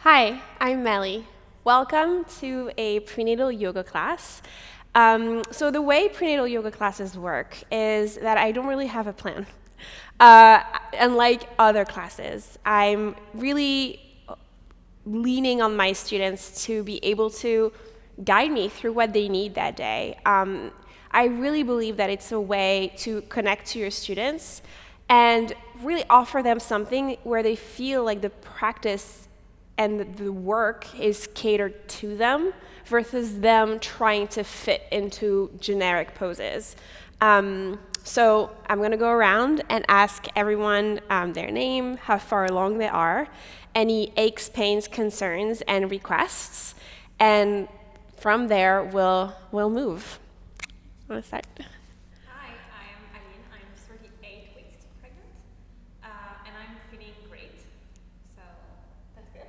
Hi, I'm Mélie. Welcome to a prenatal yoga class. So the way prenatal yoga classes work is that I don't really have a plan. Unlike other classes, I'm really leaning on my students to be able to guide me through what they need that day. I really believe that it's a way to connect to your students and really offer them something where they feel like the practice and the work is catered to them versus them trying to fit into generic poses. So I'm going to go around and ask everyone their name, how far along they are, any aches, pains, concerns, and requests, and from there we'll move. Want to start? Hi, I'm Aline. I'm 38 weeks pregnant, and I'm feeling great. So that's good.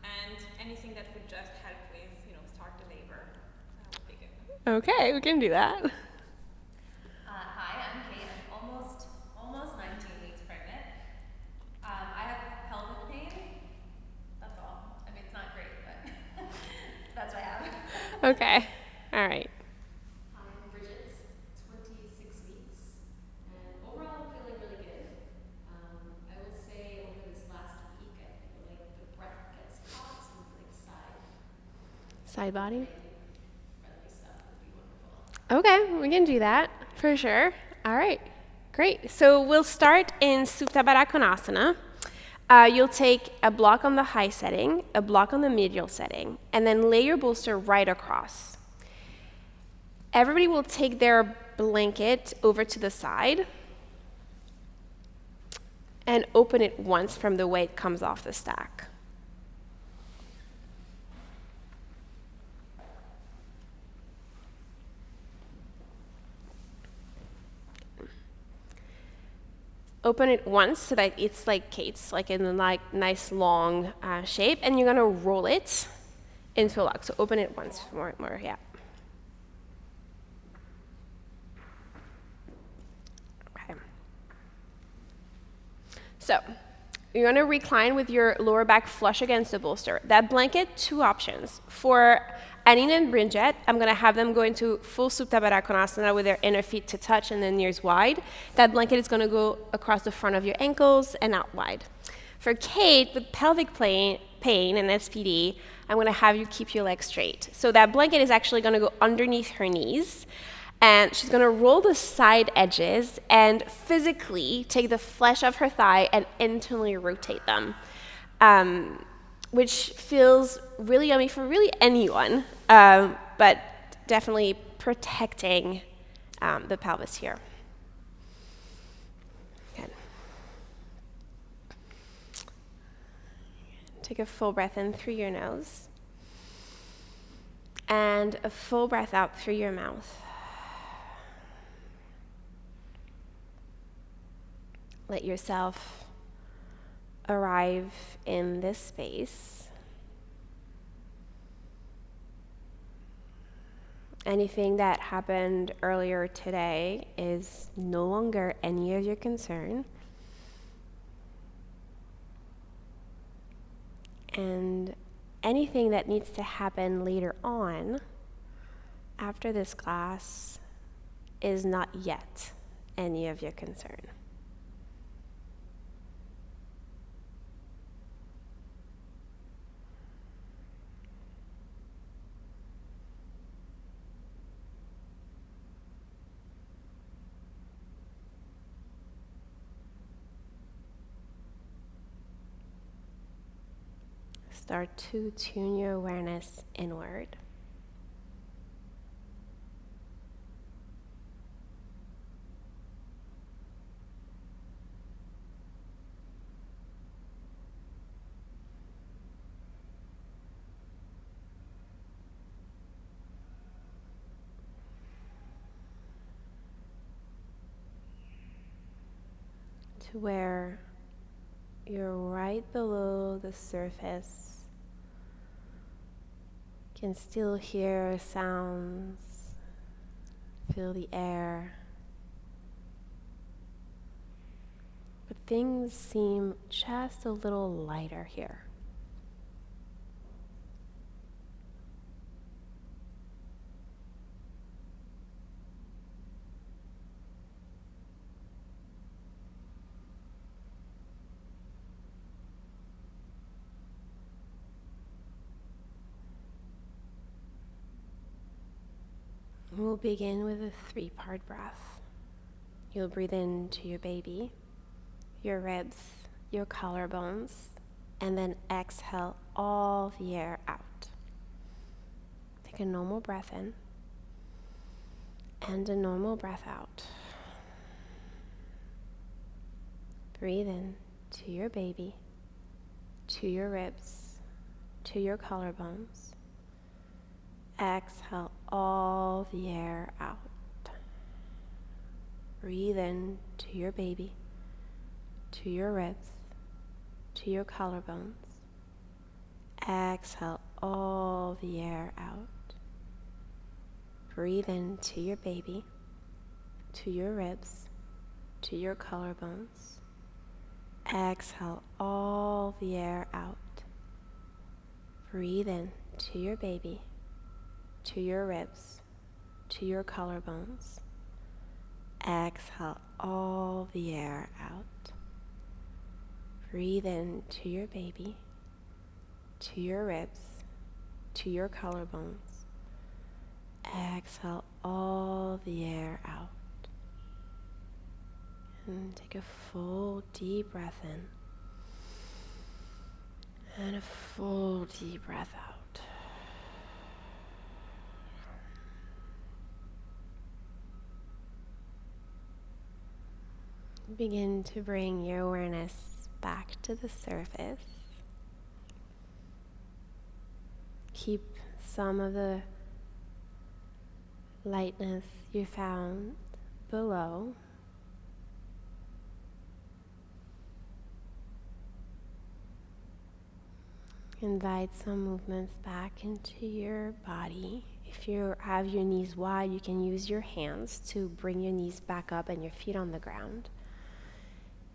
And anything that would just help with, start the labor would be good. Okay, we can do that. Hi, I'm Kate. I'm almost 19 weeks pregnant. I have pelvic pain. That's all. I mean, it's not great, but that's what I have. Okay, all right. I'm Bridget, 26 weeks, and overall I'm feeling really good. I will say over this last week I feel like the breath gets caught, so like Side body. friendly stuff would be wonderful. Okay, we can do that for sure. All right, great. So we'll start in Supta Baddha Konasana. You'll take a block on the high setting, a block on the medial setting, and then lay your bolster right across. Everybody will take their blanket over to the side and open it once from the way it comes off the stack. Open it once so that it's like Kate's, like in a nice long shape, and you're gonna roll it into a lock. So open it once more, yeah. Okay. So you're gonna recline with your lower back flush against the bolster. That blanket, two options. For Anine and Bridget, I'm gonna have them go into full Supta Baddha Konasana with their inner feet to touch and then ears wide. That blanket is gonna go across the front of your ankles and out wide. For Kate, with pelvic pain and SPD, I'm gonna have you keep your legs straight. So that blanket is actually gonna go underneath her knees, and she's gonna roll the side edges and physically take the flesh of her thigh and internally rotate them. Which feels really yummy for really anyone, but definitely protecting the pelvis here. Good. Take a full breath in through your nose and a full breath out through your mouth. Let yourself arrive in this space. Anything that happened earlier today is no longer any of your concern. And anything that needs to happen later on, after this class, is not yet any of your concern. Start to tune your awareness inward. To where you're right below the surface. Can still hear sounds, feel the air, but things seem just a little lighter here. We'll begin with a 3-part breath. You'll breathe into your baby, your ribs, your collarbones, and then exhale all the air out. Take a normal breath in and a normal breath out. Breathe in to your baby, to your ribs, to your collarbones. Exhale all the air out. Breathe in to your baby, to your ribs, to your collarbones. Exhale all the air out. Breathe in to your baby, to your ribs, to your collarbones. Exhale all the air out. Breathe in to your baby, to your ribs, to your collarbones. Exhale all the air out. Breathe in to your baby, to your ribs, to your collarbones. Exhale all the air out. And take a full deep breath in and a full deep breath out. Begin to bring your awareness back to the surface. Keep some of the lightness you found below. Invite some movements back into your body. If you have your knees wide, you can use your hands to bring your knees back up and your feet on the ground.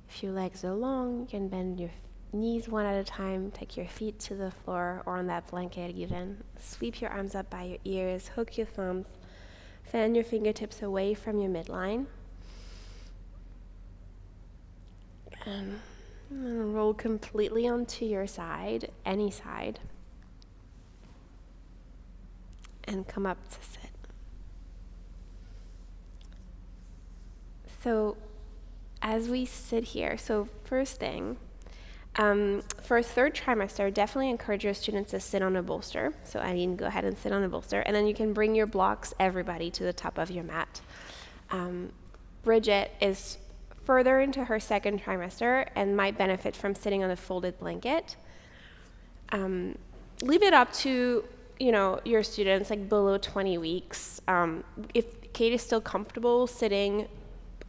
If your legs are long, you can bend your knees one at a time, take your feet to the floor or on that blanket even. Sweep your arms up by your ears, hook your thumbs, fan your fingertips away from your midline. And roll completely onto your side, any side. And come up to sit. So as we sit here, so first thing, for 3rd trimester, definitely encourage your students to sit on a bolster. So Aline, go ahead and sit on a bolster. And then you can bring your blocks, everybody, to the top of your mat. Bridget is further into her 2nd trimester and might benefit from sitting on a folded blanket. Leave it up to your students like below 20 weeks. If Kate is still comfortable sitting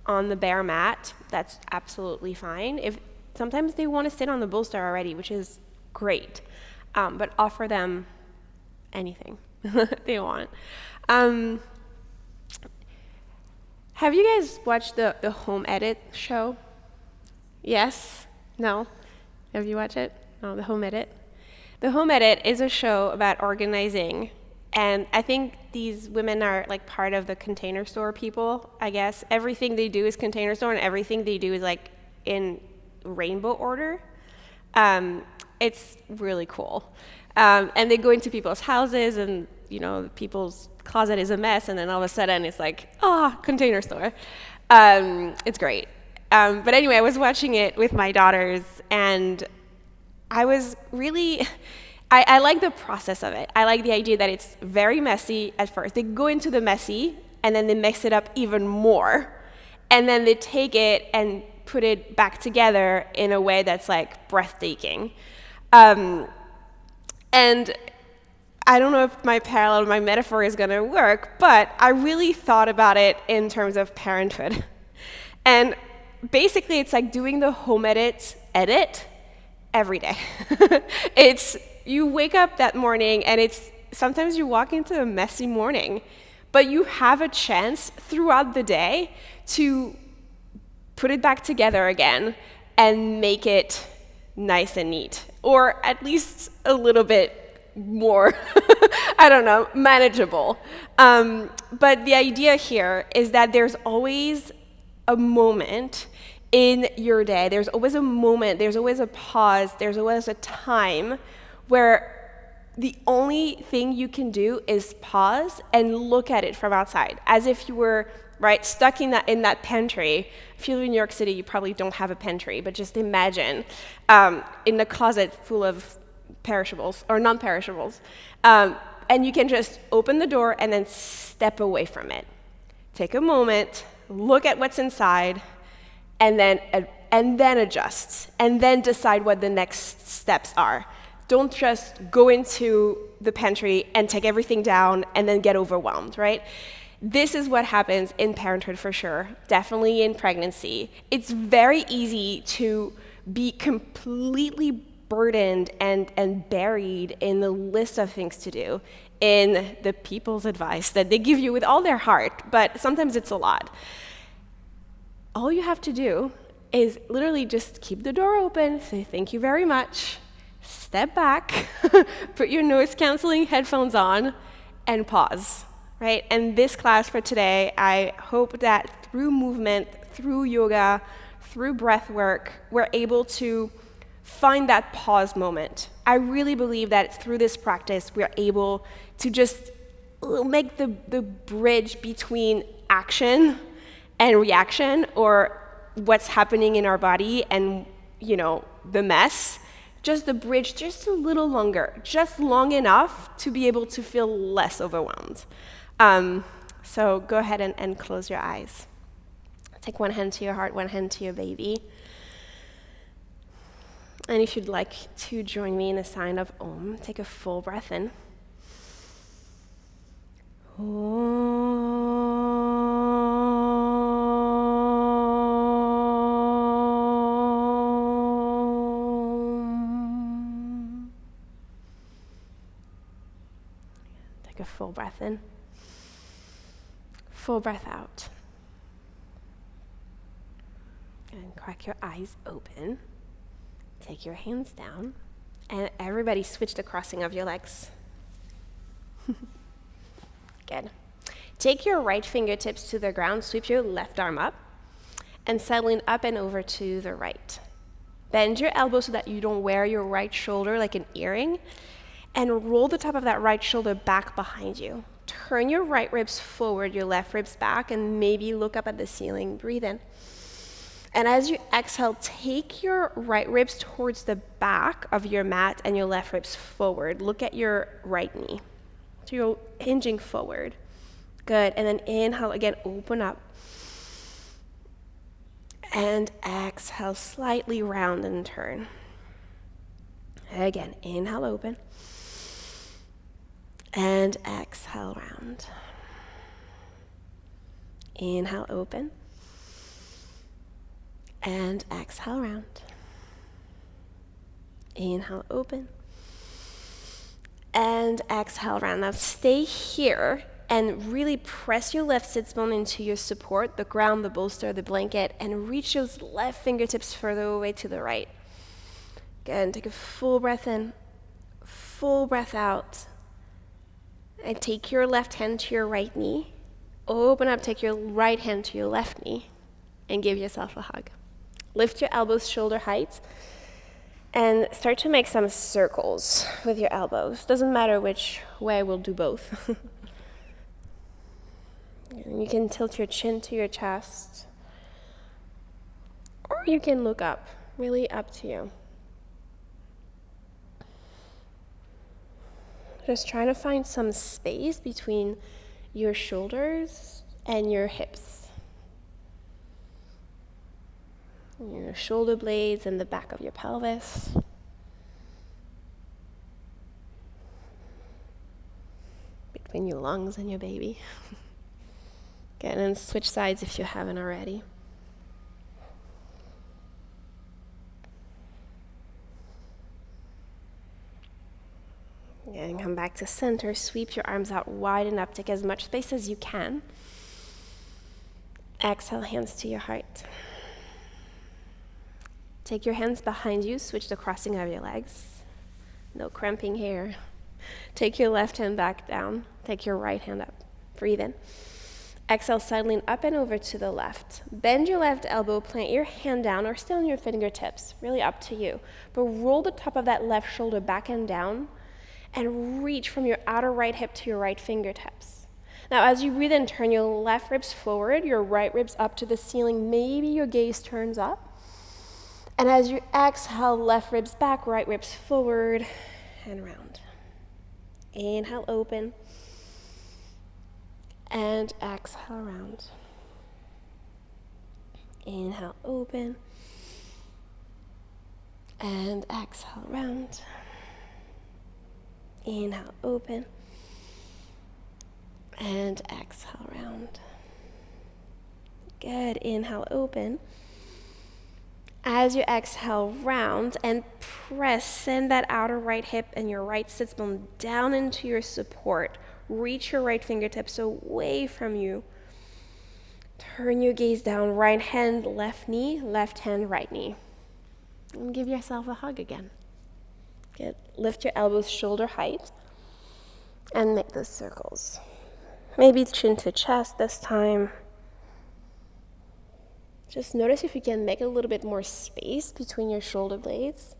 on the bare mat, that's absolutely fine. If sometimes they want to sit on the bolster already, which is great, but offer them anything they want. Have you guys watched the Home Edit show? Yes? No? Have you watched it? No, the Home Edit? The Home Edit is a show about organizing, and I think these women are like part of the Container Store people, I guess. Everything they do is Container Store, and everything they do is like in rainbow order. It's really cool. And they go into people's houses, and people's closet is a mess, and then all of a sudden it's like, Container Store. It's great. But anyway, I was watching it with my daughters, and I was really, I like the process of it. I like the idea that it's very messy at first. They go into the messy, and then they mix it up even more. And then they take it and put it back together in a way that's like breathtaking. And I don't know if my metaphor is gonna work, but I really thought about it in terms of parenthood. And basically it's like doing the home edit every day. You wake up that morning and sometimes you walk into a messy morning, but you have a chance throughout the day to put it back together again and make it nice and neat, or at least a little bit more, I don't know, manageable. But the idea here is that there's always a moment in your day, there's always a moment, there's always a pause, there's always a time where the only thing you can do is pause and look at it from outside, as if you were stuck in that pantry. If you live in New York City, you probably don't have a pantry, but just imagine in a closet full of perishables or non-perishables, and you can just open the door and then step away from it. Take a moment, look at what's inside, and then adjust, and then decide what the next steps are. Don't just go into the pantry and take everything down and then get overwhelmed, right? This is what happens in parenthood for sure, definitely in pregnancy. It's very easy to be completely burdened and buried in the list of things to do, in the people's advice that they give you with all their heart, but sometimes it's a lot. All you have to do is literally just keep the door open, say thank you very much, step back, put your noise-canceling headphones on, and pause, right? And this class for today, I hope that through movement, through yoga, through breath work, we're able to find that pause moment. I really believe that through this practice, we're able to just make the bridge between action and reaction, or what's happening in our body and, the mess, just the bridge just a little longer, just long enough to be able to feel less overwhelmed. So go ahead and close your eyes. Take one hand to your heart, one hand to your baby. And if you'd like to join me in a sign of Om, take a full breath in. Om. Take a full breath in. Full breath out. And crack your eyes open. Take your hands down, and everybody switch the crossing of your legs. Good. Take your right fingertips to the ground, sweep your left arm up, and settling up and over to the right. Bend your elbow so that you don't wear your right shoulder like an earring, and roll the top of that right shoulder back behind you. Turn your right ribs forward, your left ribs back, and maybe look up at the ceiling. Breathe in. And as you exhale, take your right ribs towards the back of your mat and your left ribs forward. Look at your right knee. So you're hinging forward. Good. And then inhale again, open up. And exhale, slightly round and turn. Again, inhale, open. And exhale, round. Inhale, open. And exhale, round. Inhale, open. And exhale, round. Now stay here and really press your left sits bone into your support, the ground, the bolster, the blanket, and reach those left fingertips further away to the right. Good. Take a full breath in, full breath out. And take your left hand to your right knee. Open up, take your right hand to your left knee, and give yourself a hug. Lift your elbows shoulder height and start to make some circles with your elbows. Doesn't matter which way, we'll do both. And you can tilt your chin to your chest, or you can look up, really up to you. Just trying to find some space between your shoulders and your hips. Your shoulder blades and the back of your pelvis. Between your lungs and your baby. Good, and then switch sides if you haven't already. And come back to center. Sweep your arms out wide enough. Take as much space as you can. Exhale, hands to your heart. Take your hands behind you, switch the crossing of your legs. No cramping here. Take your left hand back down. Take your right hand up. Breathe in. Exhale, sidling up and over to the left. Bend your left elbow, plant your hand down, or stay on your fingertips, really up to you. But roll the top of that left shoulder back and down, and reach from your outer right hip to your right fingertips. Now, as you breathe in, turn your left ribs forward, your right ribs up to the ceiling. Maybe your gaze turns up. And as you exhale, left ribs back, right ribs forward and round. Inhale, open. And exhale, round. Inhale, open. And exhale, round. Inhale, open. And exhale, round. Good. Inhale, open. As you exhale, round and press, send that outer right hip and your right sits bone down into your support. Reach your right fingertips away from you. Turn your gaze down, right hand, left knee, left hand, right knee. And give yourself a hug again. Good. Lift your elbows shoulder height and make those circles. Maybe chin to chest this time. Just notice if you can make a little bit more space between your shoulder blades.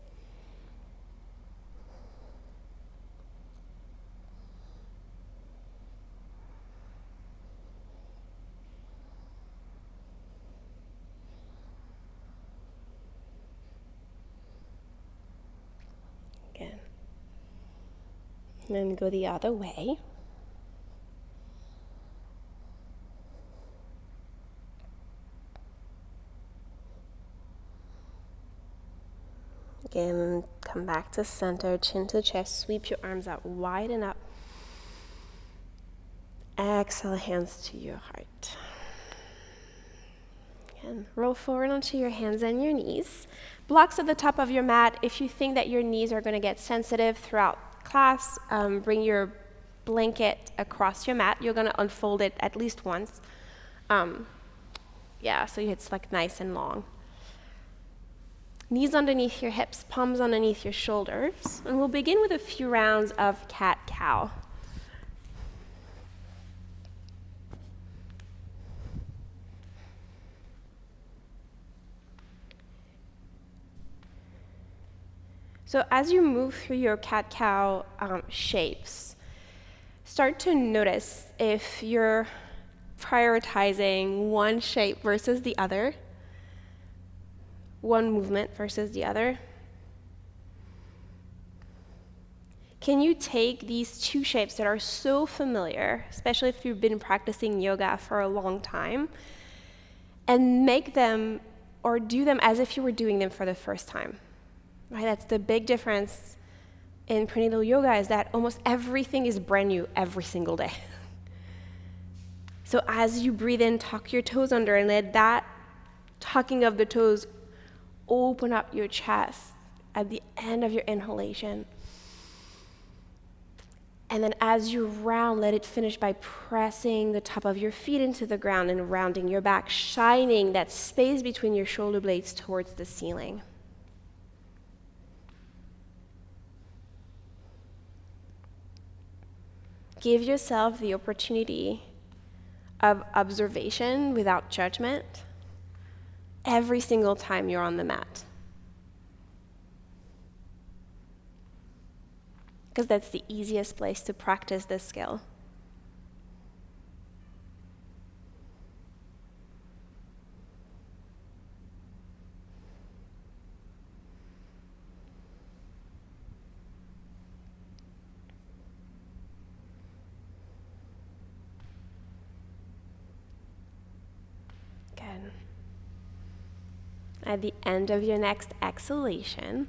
Again. And then go the other way. Again, come back to center, chin to chest, sweep your arms out, widen up. Exhale, hands to your heart. Again, roll forward onto your hands and your knees. Blocks at the top of your mat. If you think that your knees are going to get sensitive throughout class, bring your blanket across your mat. You're going to unfold it at least once. So it's like nice and long. Knees underneath your hips, palms underneath your shoulders. And we'll begin with a few rounds of cat-cow. So as you move through your cat-cow shapes, start to notice if you're prioritizing one shape versus the other, one movement versus the other. Can you take these two shapes that are so familiar, especially if you've been practicing yoga for a long time, and make them or do them as if you were doing them for the first time? Right? That's the big difference in prenatal yoga, is that almost everything is brand new every single day. So as you breathe in, tuck your toes under and let that tucking of the toes open up your chest at the end of your inhalation. And then as you round, let it finish by pressing the top of your feet into the ground and rounding your back, shining that space between your shoulder blades towards the ceiling. Give yourself the opportunity of observation without judgment every single time you're on the mat. Because that's the easiest place to practice this skill. Good. At the end of your next exhalation,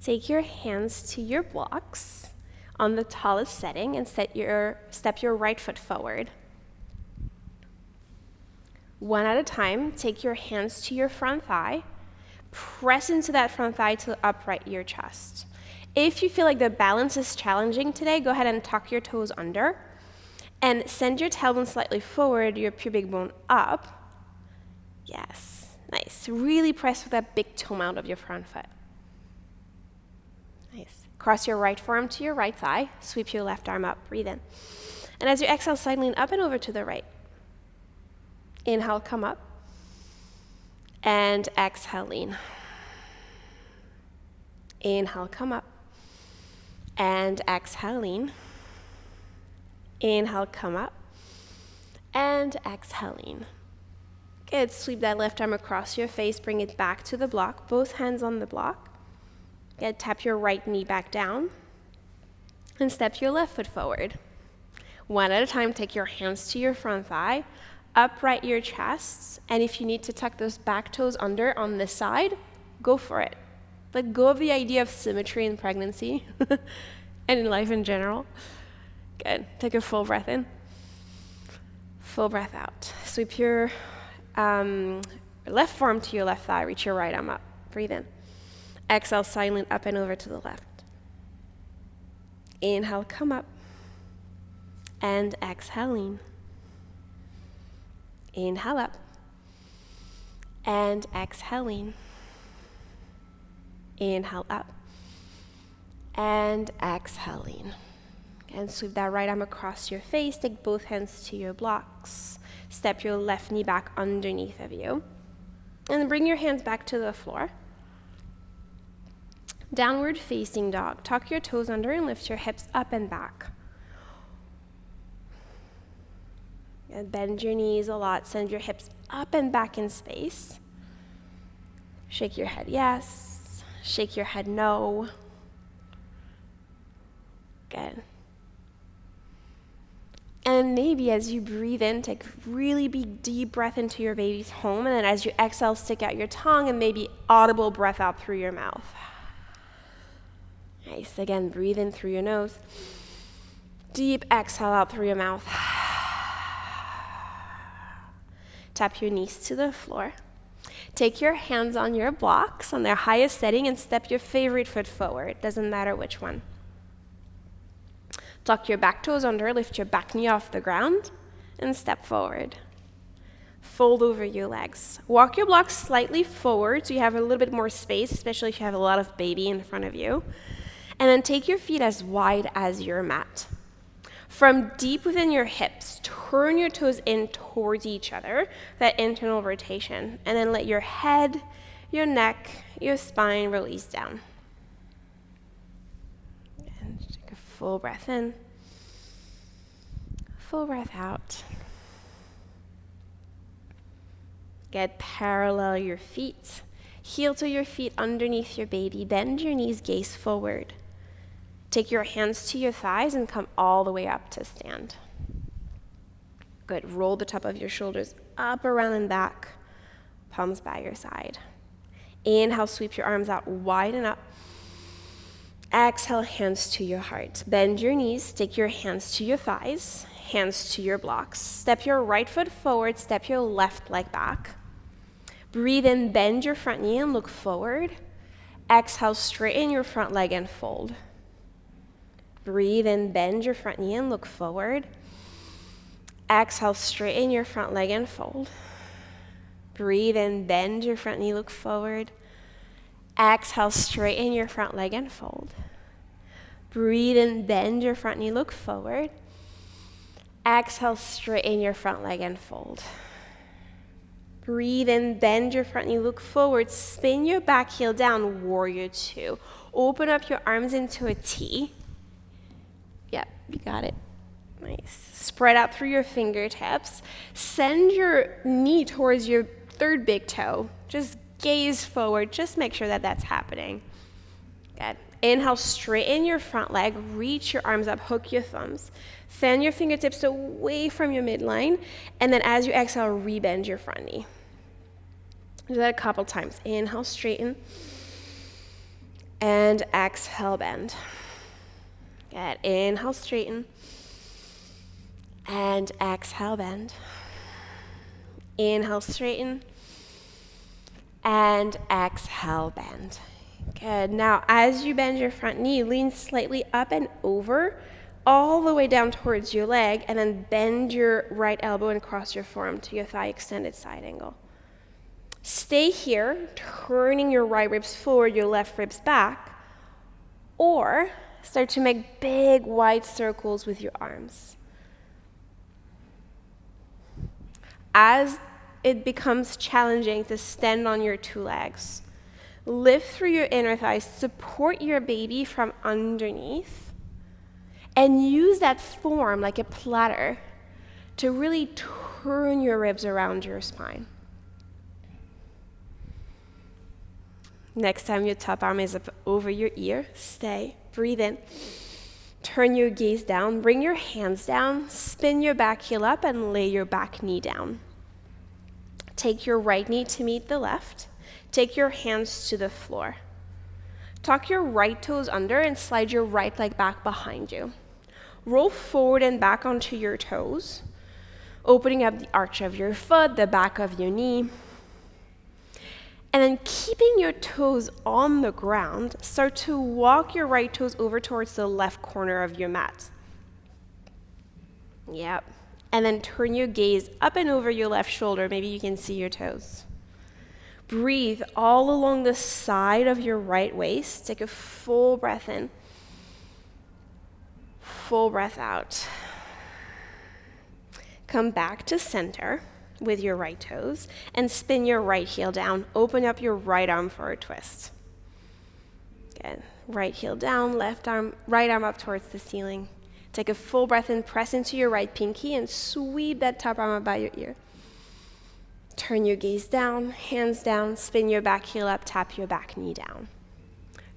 take your hands to your blocks on the tallest setting and step your right foot forward. One at a time, take your hands to your front thigh. Press into that front thigh to upright your chest. If you feel like the balance is challenging today, go ahead and tuck your toes under and send your tailbone slightly forward, your pubic bone up. Yes. Nice. Really press with that big toe mount of your front foot. Nice. Cross your right forearm to your right thigh. Sweep your left arm up. Breathe in. And as you exhale, side lean up and over to the right. Inhale, come up. And exhale, lean. Inhale, come up. And exhale, lean. Inhale, come up. And exhale, lean. Good. Sweep that left arm across your face. Bring it back to the block. Both hands on the block. Good. Tap your right knee back down. And step your left foot forward. One at a time, take your hands to your front thigh. Upright your chest. And if you need to tuck those back toes under on this side, go for it. Let go of the idea of symmetry in pregnancy and in life in general. Good. Take a full breath in. Full breath out. Sweep your left forearm to your left thigh. Reach your right arm up. Breathe in. Exhale, side lean up and over to the left. Inhale, come up. And exhale, lean. Inhale up. And exhale, lean. Inhale up. And exhale, lean. And sweep that right arm across your face. Take both hands to your blocks. Step your left knee back underneath of you. And then bring your hands back to the floor. Downward facing dog. Tuck your toes under and lift your hips up and back. And bend your knees a lot. Send your hips up and back in space. Shake your head yes. Shake your head no. Good. And maybe as you breathe in, take a really big deep breath into your baby's home, and then as you exhale, stick out your tongue and maybe audible breath out through your mouth. Nice. Again, breathe in through your nose. Deep exhale out through your mouth. Tap your knees to the floor. Take your hands on your blocks on their highest setting and step your favorite foot forward. Doesn't matter which one. Tuck your back toes under, lift your back knee off the ground, and step forward. Fold over your legs. Walk your blocks slightly forward so you have a little bit more space, especially if you have a lot of baby in front of you. And then take your feet as wide as your mat. From deep within your hips, turn your toes in towards each other, that internal rotation, and then let your head, your neck, your spine release down. And take a full breath in, full breath out. Good. Parallel your feet. Heel to your feet underneath your baby. Bend your knees, gaze forward. Take your hands to your thighs and come all the way up to stand. Good. Roll the top of your shoulders up, around, and back. Palms by your side. Inhale, sweep your arms out wide and up. Exhale, hands to your heart. Bend your knees. Take your hands to your thighs, hands to your blocks. Step your right foot forward. Step your left leg back. Breathe in, bend your front knee and look forward. Exhale, straighten your front leg and fold. Breathe in, bend your front knee and look forward. Exhale, straighten your front leg and fold. Breathe in, bend your front knee, look forward. Exhale, straighten your front leg and fold. Breathe in, bend your front knee, look forward. Exhale, straighten your front leg and fold. Breathe in, bend your front knee, look forward. Spin your back heel down, warrior two. Open up your arms into a T. Yep, you got it. Nice. Spread out through your fingertips. Send your knee towards your third big toe. Just gaze forward. Just make sure that that's happening. Good. Inhale, straighten your front leg. Reach your arms up. Hook your thumbs. Fan your fingertips away from your midline. And then as you exhale, rebend your front knee. Do that a couple times. Inhale, straighten. And exhale, bend. Good. Inhale, straighten. And exhale, bend. Inhale, straighten. And exhale, bend. Good. Now, as you bend your front knee, lean slightly up and over, all the way down towards your leg, and then bend your right elbow and cross your forearm to your thigh, extended side angle. Stay here, turning your right ribs forward, your left ribs back, or start to make big wide circles with your arms. As it becomes challenging to stand on your two legs, lift through your inner thighs, support your baby from underneath, and use that form like a platter to really turn your ribs around your spine. Next time your top arm is up over your ear, stay, breathe in. Turn your gaze down, bring your hands down, spin your back heel up, and lay your back knee down. Take your right knee to meet the left. Take your hands to the floor. Tuck your right toes under and slide your right leg back behind you. Roll forward and back onto your toes, opening up the arch of your foot, the back of your knee. And then keeping your toes on the ground, start to walk your right toes over towards the left corner of your mat. Yep. And then turn your gaze up and over your left shoulder. Maybe you can see your toes. Breathe all along the side of your right waist. Take a full breath in. Full breath out. Come back to center with your right toes and spin your right heel down. Open up your right arm for a twist. Good. Right heel down, left arm, right arm up towards the ceiling. Take a full breath in, press into your right pinky and sweep that top arm up by your ear. Turn your gaze down, hands down, spin your back heel up, tap your back knee down.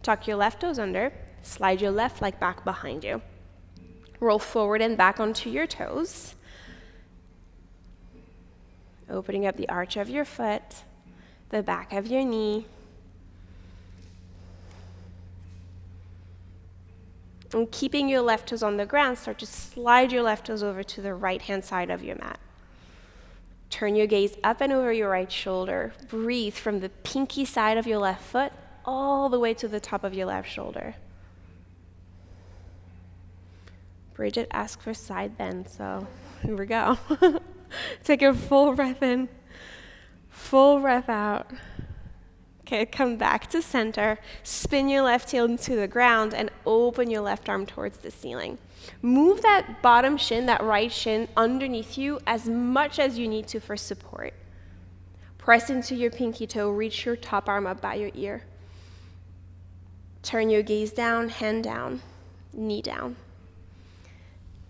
Tuck your left toes under, slide your left leg back behind you. Roll forward and back onto your toes. Opening up the arch of your foot, the back of your knee. And keeping your left toes on the ground, start to slide your left toes over to the right-hand side of your mat. Turn your gaze up and over your right shoulder. Breathe from the pinky side of your left foot all the way to the top of your left shoulder. Bridget asked for side bend, so here we go. Take a full breath in, full breath out. Okay, come back to center, spin your left heel into the ground, and open your left arm towards the ceiling. Move that bottom shin, that right shin, underneath you as much as you need to for support. Press into your pinky toe, reach your top arm up by your ear. Turn your gaze down, hand down, knee down.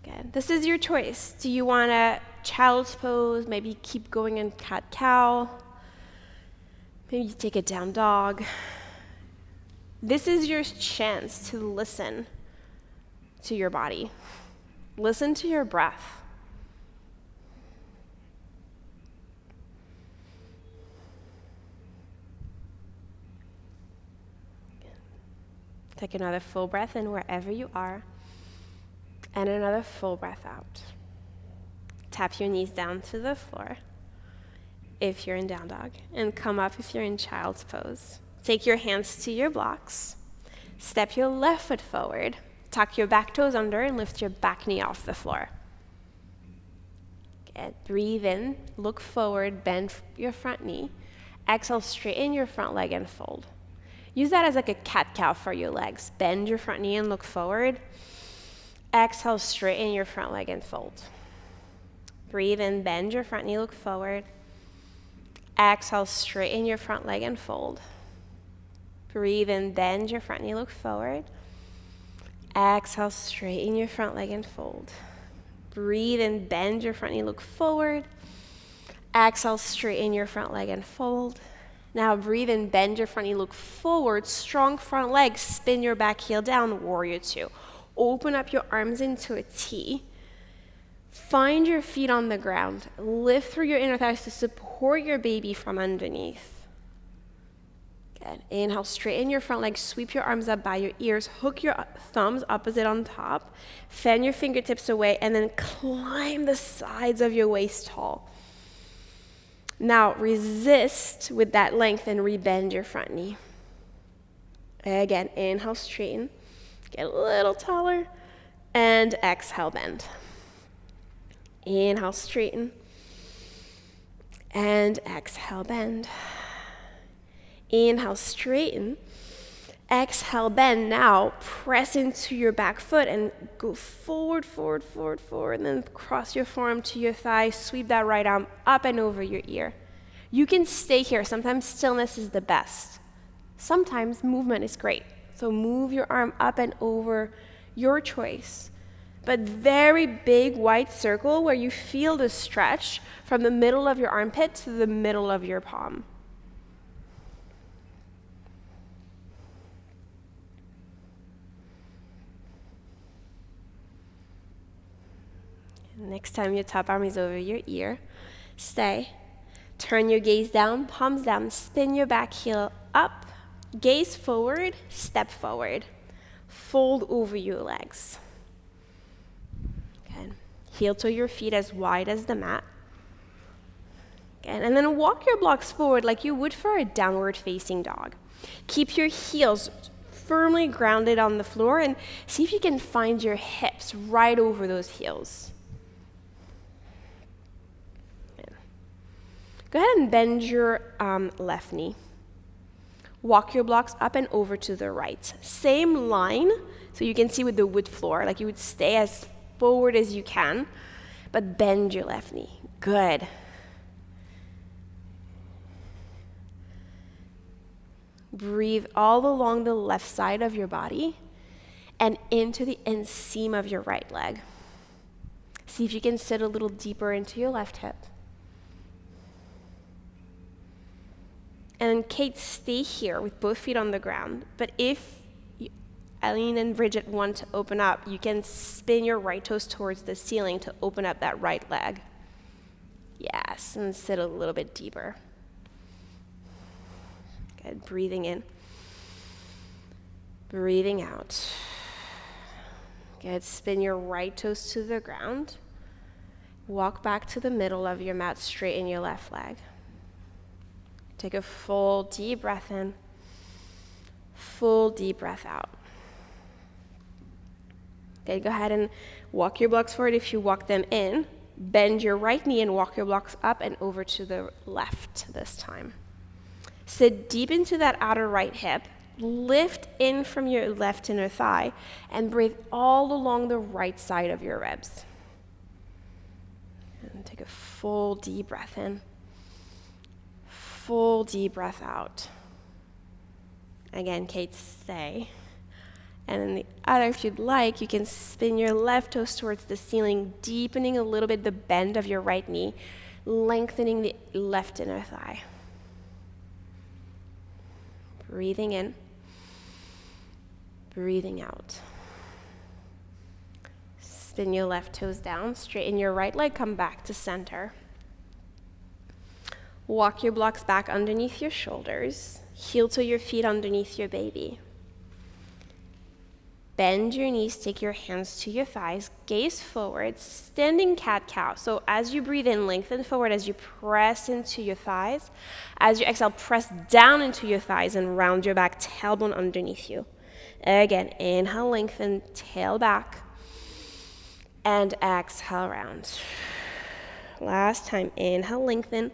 Good. This is your choice. Do you want to child's pose, maybe keep going in cat-cow? Maybe you take a down dog. This is your chance to listen to your body. Listen to your breath. Take another full breath in wherever you are, and another full breath out. Tap your knees down to the floor if you're in down dog, and come up if you're in child's pose. Take your hands to your blocks. Step your left foot forward. Tuck your back toes under and lift your back knee off the floor. Good. Breathe in, look forward, bend your front knee. Exhale, straighten your front leg and fold. Use that as like a cat-cow for your legs. Bend your front knee and look forward. Exhale, straighten your front leg and fold. Breathe in, bend your front knee, look forward. Exhale, straighten your front leg and fold. Breathe in, bend your front knee, look forward. Exhale, straighten your front leg and fold. Breathe in, bend your front knee, look forward. Exhale, straighten your front leg and fold. Now breathe in, bend your front knee, look forward. Strong front leg, spin your back heel down, warrior two. Open up your arms into a T. Find your feet on the ground. Lift through your inner thighs to support your baby from underneath. Good. Inhale, straighten your front leg. Sweep your arms up by your ears. Hook your thumbs opposite on top. Fan your fingertips away, and then climb the sides of your waist tall. Now resist with that length and rebend your front knee. Again, inhale, straighten. Get a little taller. And exhale, bend. Inhale, straighten. And exhale, bend. Inhale, straighten. Exhale, bend. Now press into your back foot and go forward, forward, forward, forward, and then cross your forearm to your thigh. Sweep that right arm up and over your ear. You can stay here. Sometimes stillness is the best. Sometimes movement is great. So move your arm up and over, your choice. But very big wide circle where you feel the stretch from the middle of your armpit to the middle of your palm. Next time your top arm is over your ear, stay. Turn your gaze down, palms down, spin your back heel up, gaze forward, step forward. Fold over your legs. Okay. Heel to your feet as wide as the mat. Okay. And then walk your blocks forward like you would for a downward facing dog. Keep your heels firmly grounded on the floor and see if you can find your hips right over those heels. Go ahead and bend your left knee. Walk your blocks up and over to the right. Same line, so you can see with the wood floor, like you would stay as forward as you can, but bend your left knee. Good. Breathe all along the left side of your body and into the inseam of your right leg. See if you can sit a little deeper into your left hip. And then Kate, stay here with both feet on the ground. But if Eileen and Bridget want to open up, you can spin your right toes towards the ceiling to open up that right leg. Yes, and sit a little bit deeper. Good, breathing in. Breathing out. Good, spin your right toes to the ground. Walk back to the middle of your mat, straighten your left leg. Take a full deep breath in, full deep breath out. Okay, go ahead and walk your blocks forward if you walk them in. Bend your right knee and walk your blocks up and over to the left this time. Sit deep into that outer right hip. Lift in from your left inner thigh and breathe all along the right side of your ribs. And take a full deep breath in. Full deep breath out. Again, Kate, stay. And then the other, if you'd like, you can spin your left toes towards the ceiling, deepening a little bit the bend of your right knee, lengthening the left inner thigh. Breathing in, breathing out. Spin your left toes down, straighten your right leg, come back to center. Walk your blocks back underneath your shoulders. Heel to your feet underneath your baby. Bend your knees, take your hands to your thighs, gaze forward, standing cat-cow. So as you breathe in, lengthen forward as you press into your thighs. As you exhale, press down into your thighs and round your back, tailbone underneath you. Again, inhale, lengthen, tail back, and exhale, round. Last time, inhale, lengthen.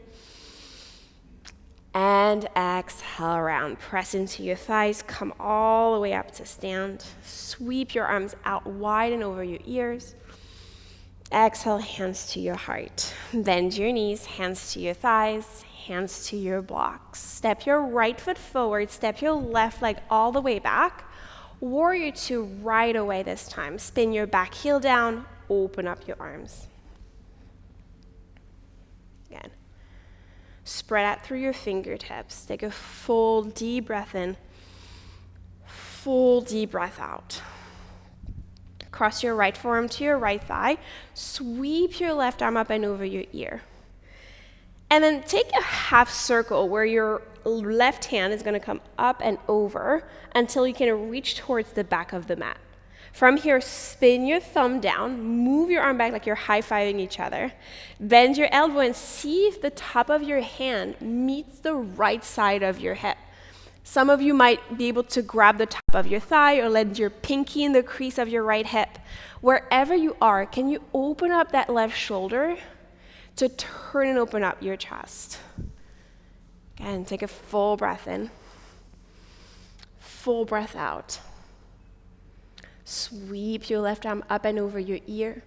And exhale, round. Press into your thighs. Come all the way up to stand. Sweep your arms out wide and over your ears. Exhale, hands to your heart. Bend your knees, hands to your thighs, hands to your blocks. Step your right foot forward. Step your left leg all the way back. Warrior two right away this time. Spin your back heel down. Open up your arms. Again. Spread out through your fingertips. Take a full deep breath in. Full deep breath out. Cross your right forearm to your right thigh. Sweep your left arm up and over your ear. And then take a half circle where your left hand is going to come up and over until you can reach towards the back of the mat. From here, spin your thumb down, move your arm back like you're high-fiving each other. Bend your elbow and see if the top of your hand meets the right side of your hip. Some of you might be able to grab the top of your thigh or land your pinky in the crease of your right hip. Wherever you are, can you open up that left shoulder to turn and open up your chest? Again, take a full breath in. Full breath out. Sweep your left arm up and over your ear.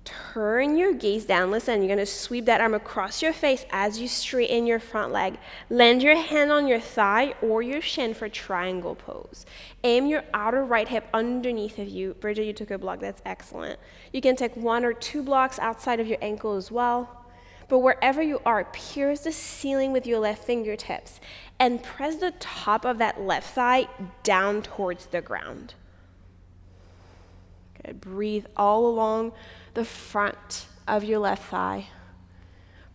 Turn your gaze down. Listen, you're going to sweep that arm across your face as you straighten your front leg. Land your hand on your thigh or your shin for triangle pose. Aim your outer right hip underneath of you. Bridget, you took a block. That's excellent. You can take 1 or 2 blocks outside of your ankle as well. But wherever you are, pierce the ceiling with your left fingertips and press the top of that left thigh down towards the ground. Good. Breathe all along the front of your left thigh.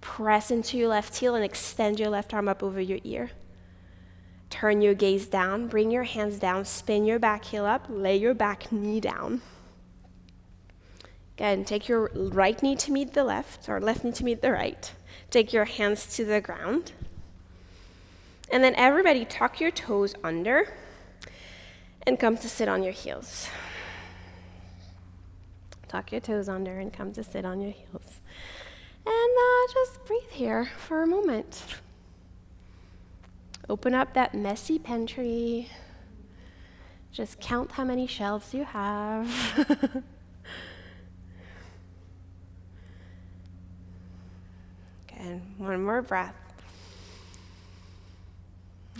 Press into your left heel and extend your left arm up over your ear. Turn your gaze down, bring your hands down, spin your back heel up, lay your back knee down. Good, and take your right knee to meet the left, or left knee to meet the right. Take your hands to the ground. And then everybody tuck your toes under and come to sit on your heels. Tuck your toes under and come to sit on your heels. And just breathe here for a moment. Open up that messy pantry. Just count how many shelves you have. Okay, one more breath.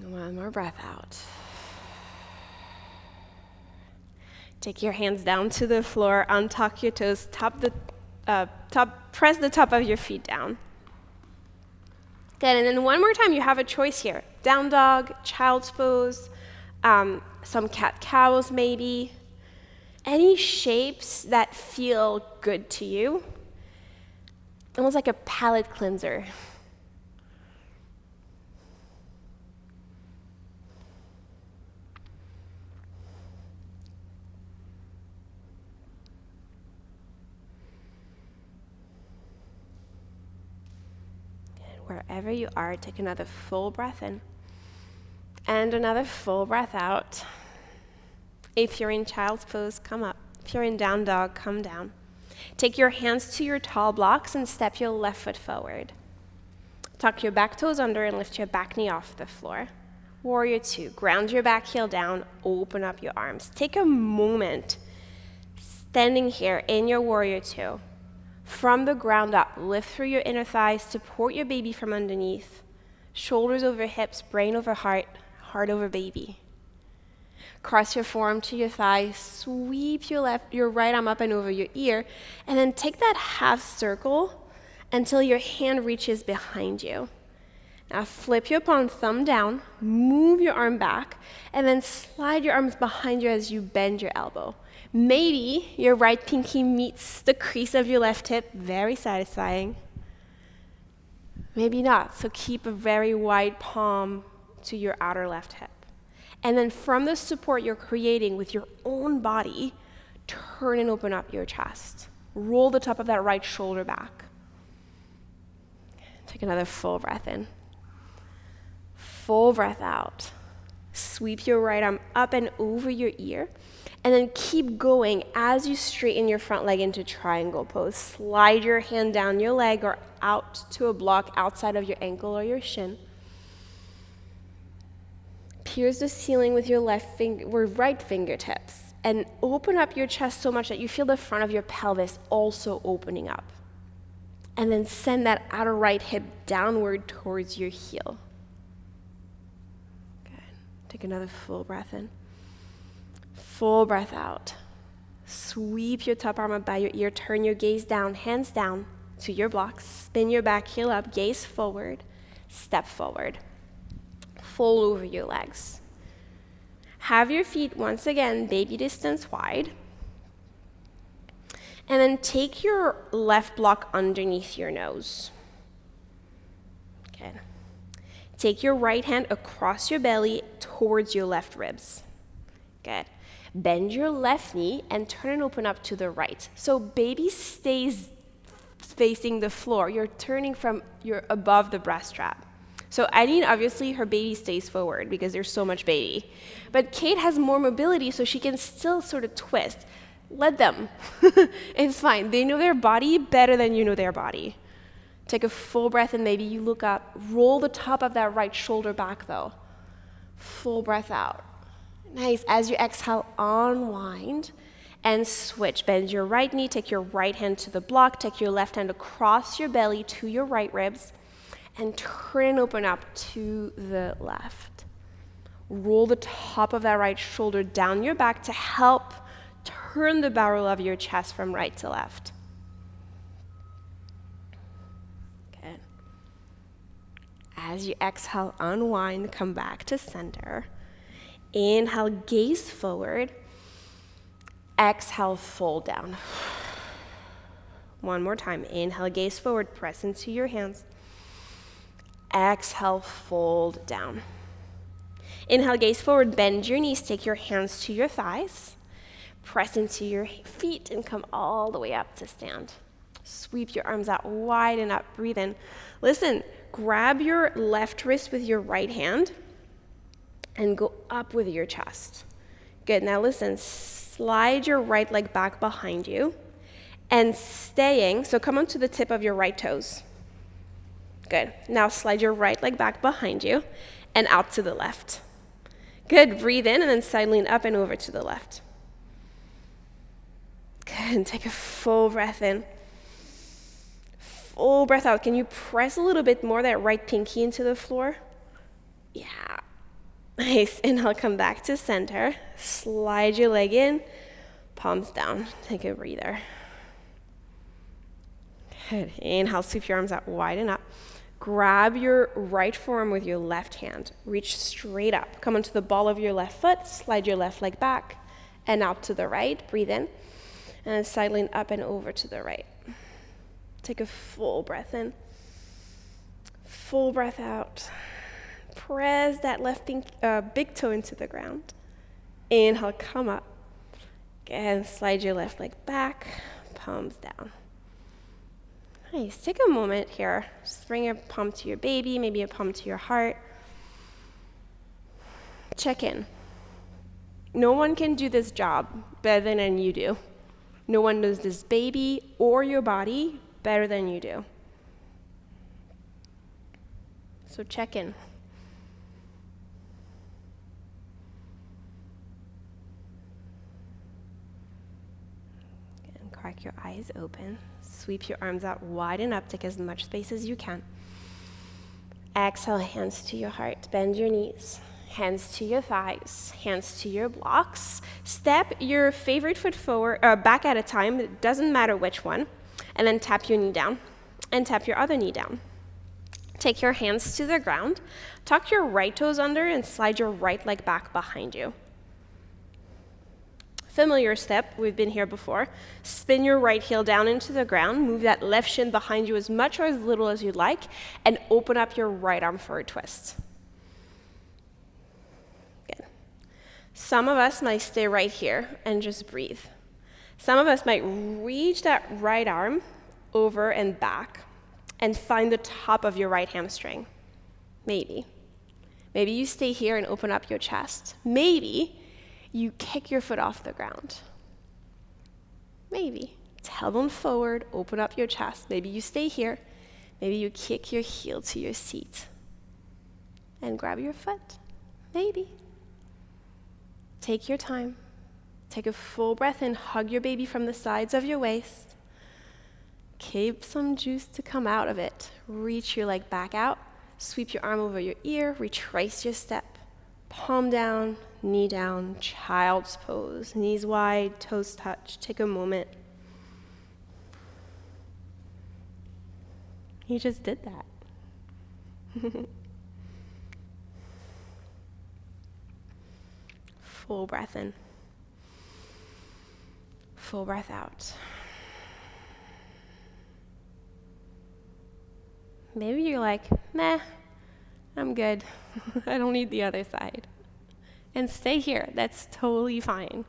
One more breath out. Take your hands down to the floor, untuck your toes, press the top of your feet down. Good, and then one more time, you have a choice here. Down dog, child's pose, some cat-cows maybe. Any shapes that feel good to you. Almost like a palate cleanser. Wherever you are, take another full breath in and another full breath out. If you're in child's pose, come up. If you're in down dog, come down. Take your hands to your tall blocks and step your left foot forward. Tuck your back toes under and lift your back knee off the floor. Warrior 2, ground your back heel down, open up your arms. Take a moment standing here in your warrior 2. From the ground up, lift through your inner thighs, support your baby from underneath. Shoulders over hips, brain over heart, heart over baby. Cross your forearm to your thigh, sweep your right arm up and over your ear, and then take that half circle until your hand reaches behind you. Now flip your palm, thumb down, move your arm back, and then slide your arms behind you as you bend your elbow. Maybe your right pinky meets the crease of your left hip, very satisfying. Maybe not, so keep a very wide palm to your outer left hip. And then from the support you're creating with your own body, turn and open up your chest. Roll the top of that right shoulder back. Take another full breath in. Full breath out. Sweep your right arm up and over your ear. And then keep going as you straighten your front leg into triangle pose. Slide your hand down your leg or out to a block outside of your ankle or your shin. Pierce the ceiling with your right fingertips and open up your chest so much that you feel the front of your pelvis also opening up. And then send that outer right hip downward towards your heel. Good. Take another full breath in. Full breath out. Sweep your top arm up by your ear. Turn your gaze down, hands down to your blocks. Spin your back heel up, gaze forward, step forward. Fold over your legs. Have your feet once again baby distance wide. And then take your left block underneath your nose. Good. Take your right hand across your belly towards your left ribs. Good. Bend your left knee and turn and open up to the right. So baby stays facing the floor. You're turning you're above the breast strap. So Eileen, obviously, her baby stays forward because there's so much baby. But Kate has more mobility, so she can still sort of twist. Let them. It's fine. They know their body better than you know their body. Take a full breath and maybe you look up. Roll the top of that right shoulder back, though. Full breath out. Nice. As you exhale, unwind and switch. Bend your right knee, take your right hand to the block, take your left hand across your belly to your right ribs, and turn and open up to the left. Roll the top of that right shoulder down your back to help turn the barrel of your chest from right to left. Good. As you exhale, unwind, come back to center. Inhale, gaze forward. Exhale, fold down. One more time. Inhale, gaze forward, press into your hands. Exhale, fold down. Inhale, gaze forward, bend your knees, take your hands to your thighs. Press into your feet and come all the way up to stand. Sweep your arms out wide and up, breathe in. Listen, grab your left wrist with your right hand and go up with your chest. Good, now listen, slide your right leg back behind you and so come onto the tip of your right toes. Good, now slide your right leg back behind you and out to the left. Good, breathe in and then side lean up and over to the left. Good, and take a full breath in. Full breath out. Can you press a little bit more that right pinky into the floor? Yeah. Nice. Inhale, come back to center. Slide your leg in, palms down. Take a breather. Good. Inhale, sweep your arms out wide and up. Grab your right forearm with your left hand. Reach straight up. Come onto the ball of your left foot. Slide your left leg back and out to the right. Breathe in. And then side lean up and over to the right. Take a full breath in. Full breath out. Press that left big toe into the ground. Inhale, come up. And slide your left leg back, palms down. Nice. Take a moment here. Just bring a palm to your baby, maybe a palm to your heart. Check in. No one can do this job better than you do. No one knows this baby or your body better than you do. So check in. And crack your eyes open. Sweep your arms out wide and up. Take as much space as you can. Exhale, hands to your heart. Bend your knees. Hands to your thighs, hands to your blocks. Step your favorite foot forward, back at a time, it doesn't matter which one, and then tap your knee down, and tap your other knee down. Take your hands to the ground, tuck your right toes under, and slide your right leg back behind you. Familiar step, we've been here before. Spin your right heel down into the ground, move that left shin behind you as much or as little as you'd like, and open up your right arm for a twist. Some of us might stay right here and just breathe. Some of us might reach that right arm over and back and find the top of your right hamstring. Maybe. Maybe you stay here and open up your chest. Maybe you kick your foot off the ground. Maybe. Tailbone forward, open up your chest. Maybe you stay here. Maybe you kick your heel to your seat and grab your foot. Maybe. Take your time. Take a full breath in. Hug your baby from the sides of your waist. Keep some juice to come out of it. Reach your leg back out. Sweep your arm over your ear. Retrace your step. Palm down, knee down, child's pose. Knees wide, toes touch. Take a moment. You just did that. Full breath in. Full breath out. Maybe you're like, nah, I'm good. I don't need the other side. And stay here. That's totally fine.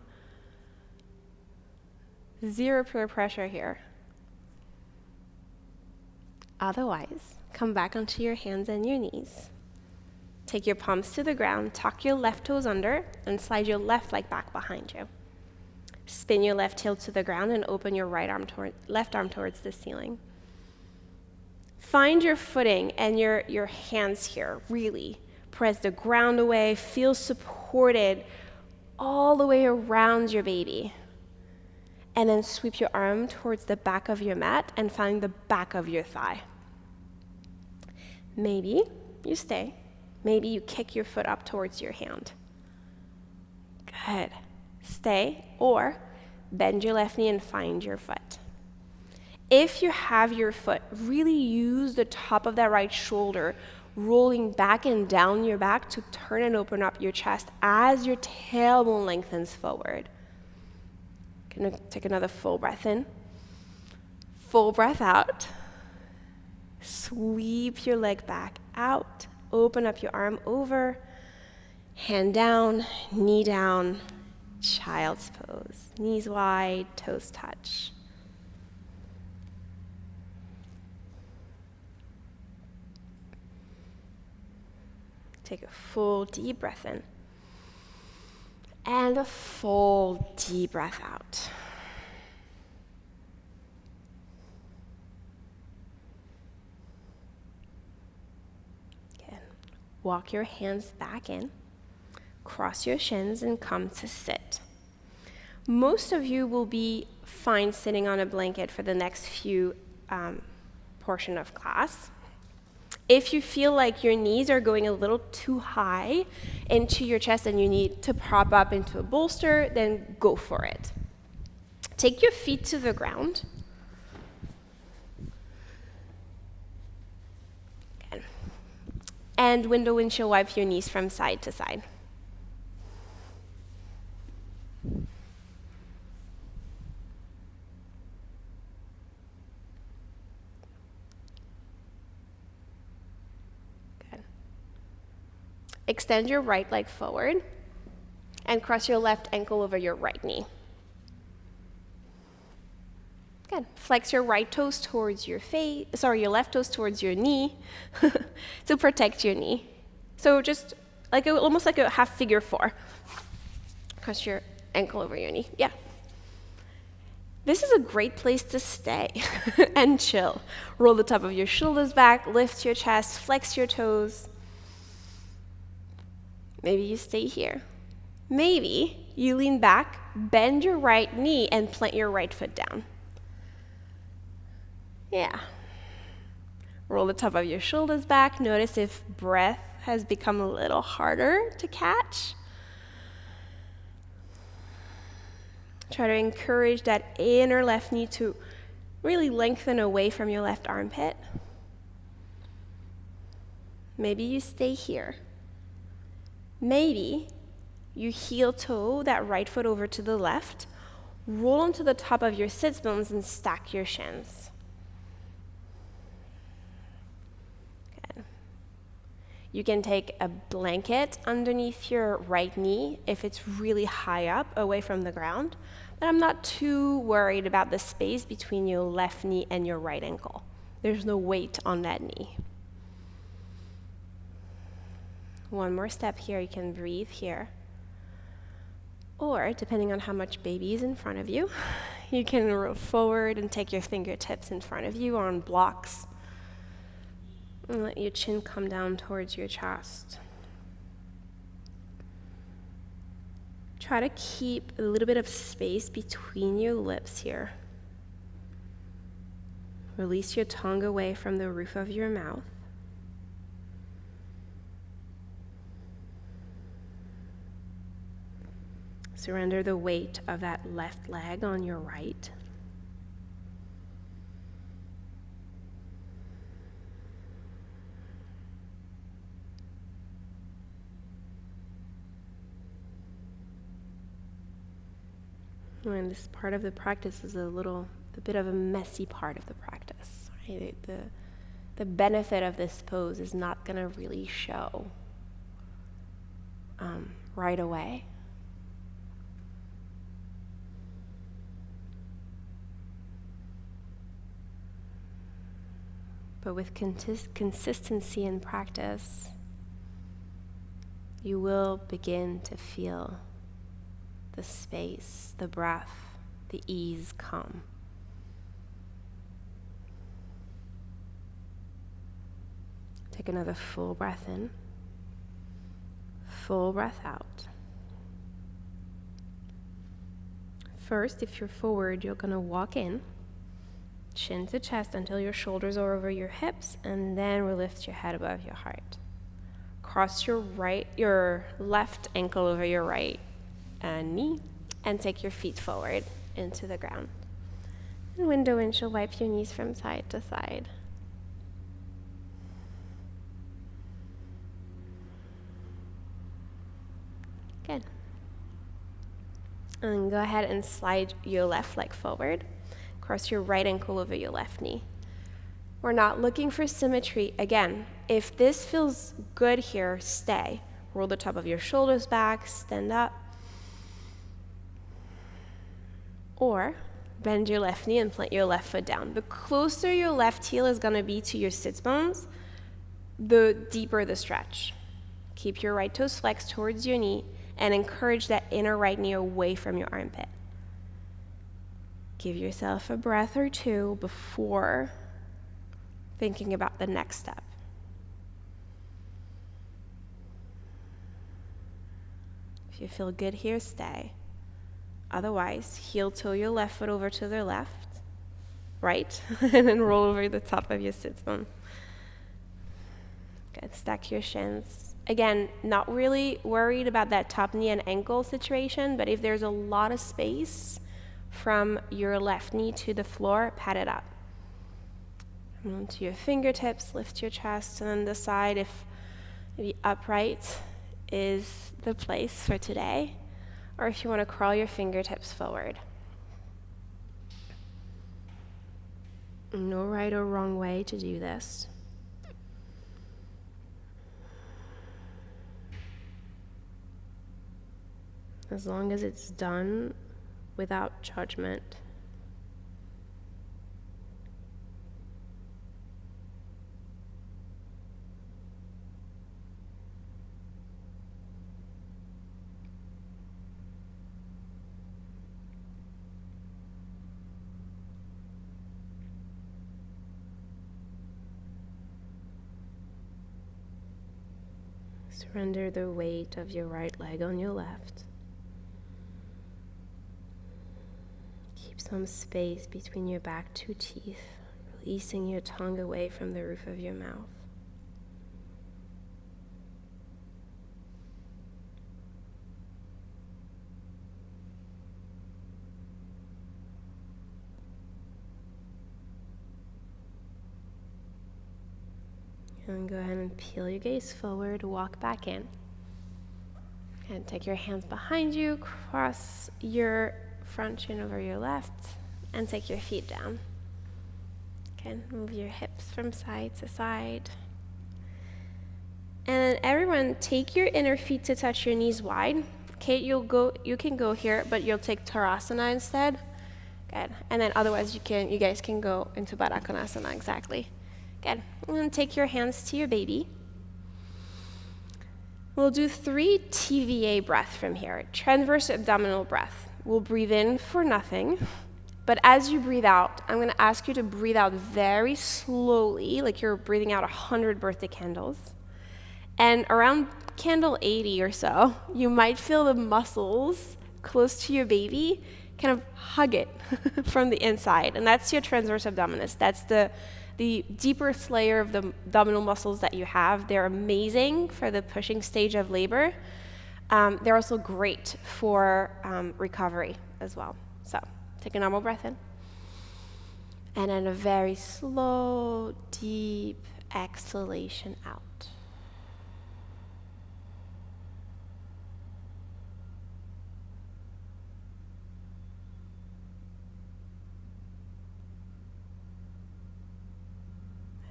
Zero peer pressure here. Otherwise, come back onto your hands and your knees. Take your palms to the ground, tuck your left toes under, and slide your left leg back behind you. Spin your left heel to the ground and open your left arm towards the ceiling. Find your footing and your hands here, really. Press the ground away, feel supported all the way around your baby. And then sweep your arm towards the back of your mat and find the back of your thigh. Maybe you stay. Maybe you kick your foot up towards your hand. Good. Stay, or bend your left knee and find your foot. If you have your foot, really use the top of that right shoulder, rolling back and down your back to turn and open up your chest as your tailbone lengthens forward. Gonna take another full breath in. Full breath out. Sweep your leg back out. Open up your arm over. Hand down, knee down. Child's pose. Knees wide, toes touch. Take a full deep breath in. And a full deep breath out. Good. Walk your hands back in. Cross your shins and come to sit. Most of you will be fine sitting on a blanket for the next few portion of class. If you feel like your knees are going a little too high into your chest and you need to prop up into a bolster, then go for it. Take your feet to the ground. Good. And windshield wipe your knees from side to side. Extend your right leg forward and cross your left ankle over your right knee. Good. Flex your right toes towards your your left toes towards your knee to protect your knee. So just almost like a half figure 4. Cross your ankle over your knee. Yeah. This is a great place to stay and chill. Roll the top of your shoulders back, lift your chest, flex your toes. Maybe you stay here. Maybe you lean back, bend your right knee, and plant your right foot down. Yeah. Roll the top of your shoulders back. Notice if breath has become a little harder to catch. Try to encourage that inner left knee to really lengthen away from your left armpit. Maybe you stay here. Maybe you heel toe that right foot over to the left, roll onto the top of your sits bones and stack your shins. Good. You can take a blanket underneath your right knee if it's really high up away from the ground, but I'm not too worried about the space between your left knee and your right ankle. There's no weight on that knee. One more step here, you can breathe here. Or, depending on how much baby is in front of you, you can roll forward and take your fingertips in front of you on blocks. And let your chin come down towards your chest. Try to keep a little bit of space between your lips here. Release your tongue away from the roof of your mouth. Surrender the weight of that left leg on your right. And this part of the practice is a bit of a messy part of the practice. Right? The benefit of this pose is not going to really show right away. But with consistency and practice, you will begin to feel the space, the breath, the ease come. Take another full breath in, full breath out. First, if you're forward, you're going to walk in, chin to chest until your shoulders are over your hips, and then we'll lift your head above your heart. Cross your left ankle over your right knee, and take your feet forward into the ground. And window inch, you'll wipe your knees from side to side. Good. And then go ahead and slide your left leg forward. Cross your right ankle over your left knee. We're not looking for symmetry. Again, if this feels good here, stay. Roll the top of your shoulders back, stand up. Or bend your left knee and plant your left foot down. The closer your left heel is going to be to your sits bones, the deeper the stretch. Keep your right toes flexed towards your knee and encourage that inner right knee away from your armpit. Give yourself a breath or two before thinking about the next step. If you feel good here, stay. Otherwise, heel toe your left foot over to the left, right, and then roll over the top of your sits bone. Good, stack your shins. Again, not really worried about that top knee and ankle situation, but if there's a lot of space from your left knee to the floor, pat it up. And to your fingertips, lift your chest, and then decide if maybe upright is the place for today, or if you want to crawl your fingertips forward. No right or wrong way to do this. As long as it's done without judgment. Surrender the weight of your right leg on your left. Keep some space between your back two teeth, releasing your tongue away from the roof of your mouth. And go ahead and peel your gaze forward, walk back in. And take your hands behind you, cross your front shin over your left, and take your feet down. Again, move your hips from side to side. And everyone, take your inner feet to touch your knees wide. Okay, you can go here, but you'll take Tadasana instead. Good. And then otherwise you guys can go into Baddha Konasana, exactly. Good. And then take your hands to your baby. We'll do 3 TVA breath from here. Transverse abdominal breath. We'll breathe in for nothing. But as you breathe out, I'm going to ask you to breathe out very slowly, like you're breathing out 100 birthday candles. And around candle 80 or so, you might feel the muscles close to your baby kind of hug it from the inside. And that's your transverse abdominis. That's the deepest layer of the abdominal muscles that you have. They're amazing for the pushing stage of labor. They're also great for recovery as well. So take a normal breath in. And then a very slow, deep exhalation out.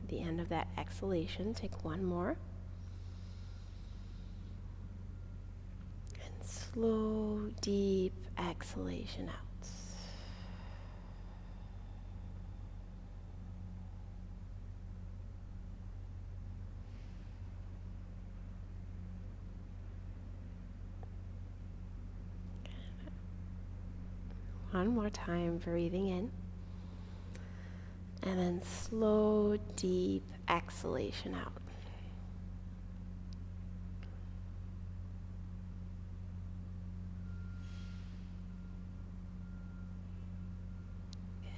At the end of that exhalation, take one more. And slow, deep exhalation out. One more time, breathing in. And then slow, deep exhalation out.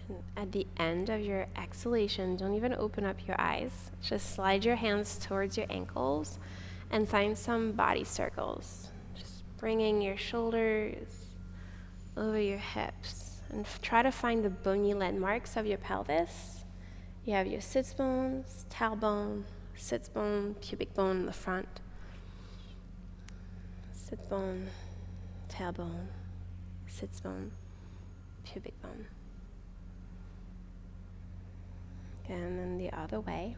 And at the end of your exhalation, don't even open up your eyes. Just slide your hands towards your ankles and find some body circles. Just bringing your shoulders over your hips and try to find the bony landmarks of your pelvis. You have your sits bones, tailbone, sits bone, pubic bone in the front. Sit bone, tailbone, sits bone, pubic bone. And then the other way.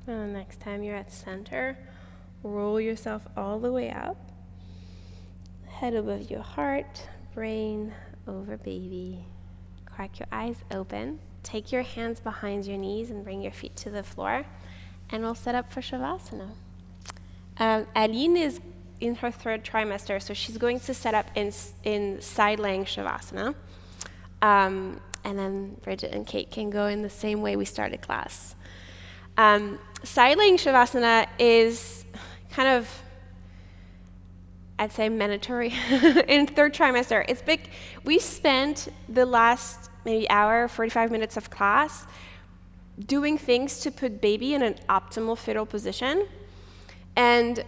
And the next time you're at center, roll yourself all the way up. Head above your heart, brain over baby. Crack your eyes open. Take your hands behind your knees and bring your feet to the floor. And we'll set up for Shavasana. Aline is in her 3rd trimester, so she's going to set up in side laying Shavasana. And then Bridget and Kate can go in the same way we started class. Side laying Shavasana is kind of, I'd say, mandatory in 3rd trimester. It's big. We spent the last maybe hour, 45 minutes of class doing things to put baby in an optimal fetal position. And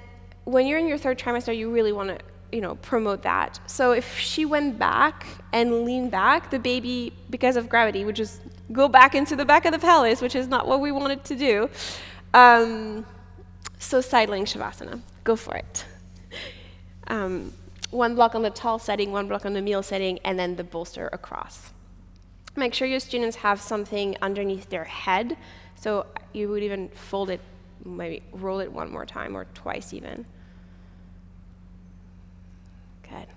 when you're in your 3rd trimester, you really want to, promote that. So if she went back and leaned back, the baby, because of gravity, would just go back into the back of the pelvis, which is not what we wanted to do. So side laying Shavasana, go for it. 1 block on the tall setting, 1 block on the meal setting, and then the bolster across. Make sure your students have something underneath their head. So you would even fold it, maybe roll it 1 more time or twice even. Good.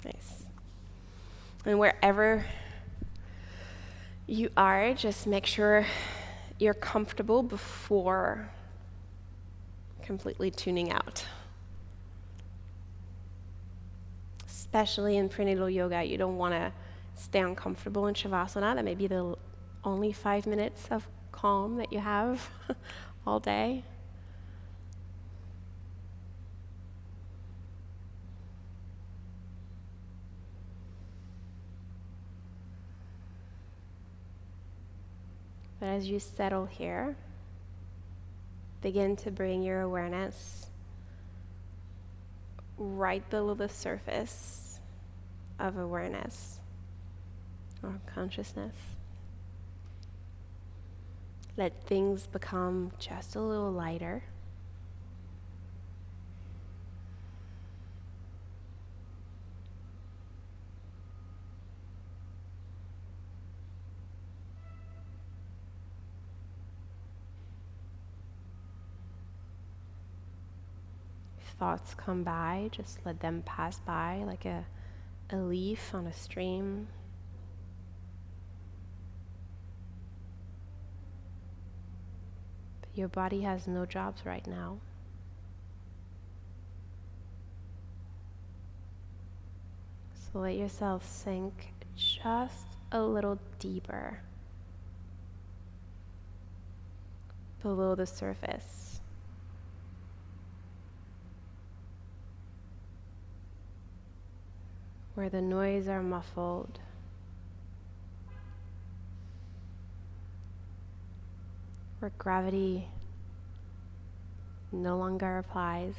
Nice. And wherever you are, just make sure you're comfortable before completely tuning out. Especially in prenatal yoga, you don't want to stay uncomfortable in Shavasana. That may be the only 5 minutes of calm that you have all day. But as you settle here, begin to bring your awareness right below the surface of awareness or consciousness. Let things become just a little lighter. Thoughts come by, just let them pass by like a leaf on a stream. But your body has no jobs right now. So let yourself sink just a little deeper below the surface. Where the noise are muffled, where gravity no longer applies.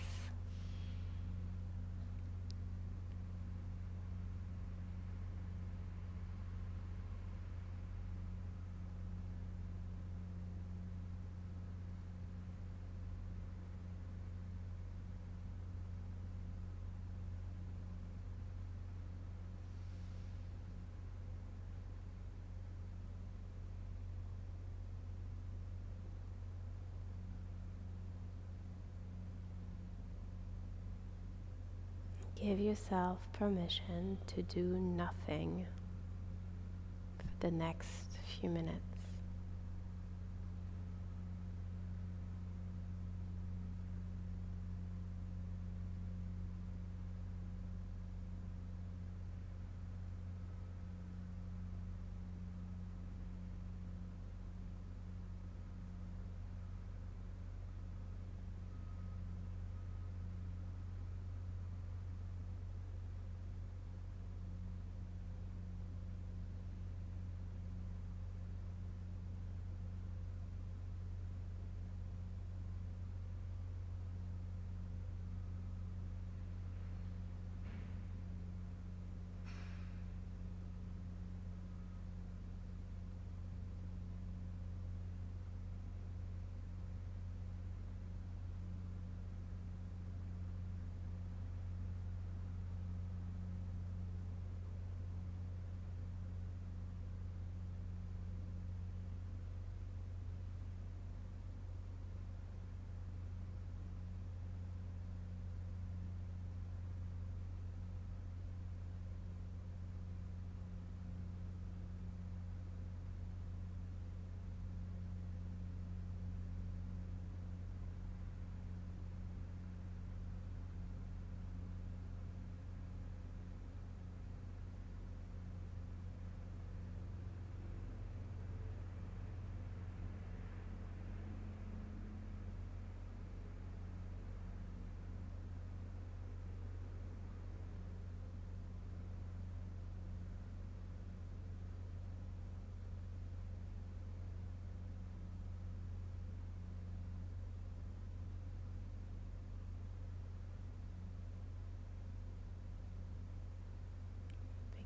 Give yourself permission to do nothing for the next few minutes.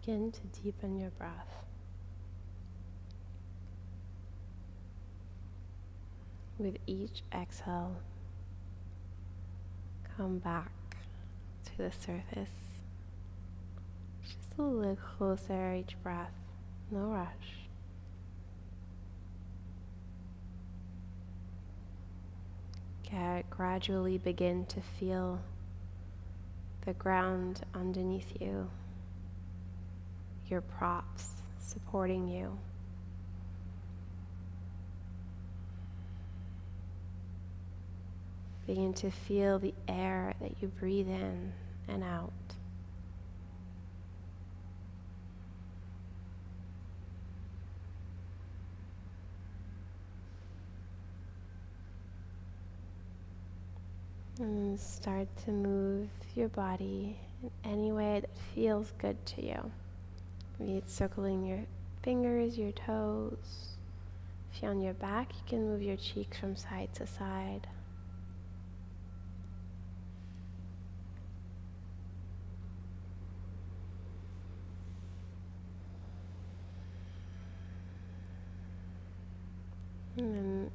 Begin to deepen your breath. With each exhale, come back to the surface. Just a little closer each breath, no rush. Gradually begin to feel the ground underneath you, your props supporting you. Begin to feel the air that you breathe in and out. And start to move your body in any way that feels good to you. Maybe it's circling your fingers, your toes. If you're on your back, you can move your cheeks from side to side. And then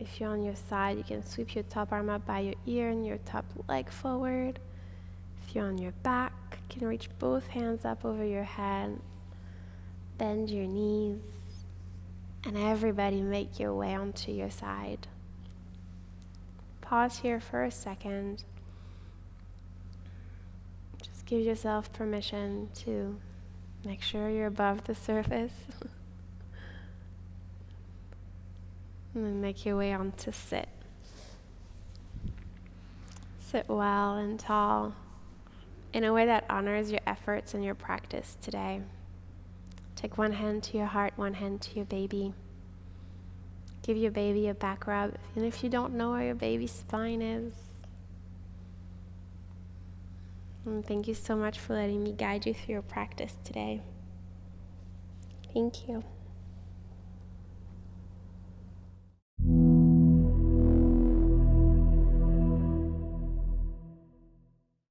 if you're on your side, you can sweep your top arm up by your ear and your top leg forward. If you're on your back, you can reach both hands up over your head. Bend your knees. And everybody make your way onto your side. Pause here for a second. Just give yourself permission to make sure you're above the surface. And then make your way on to sit. Sit well and tall in a way that honors your efforts and your practice today. Take one hand to your heart, one hand to your baby. Give your baby a back rub, even if you don't know where your baby's spine is. And thank you so much for letting me guide you through your practice today. Thank you.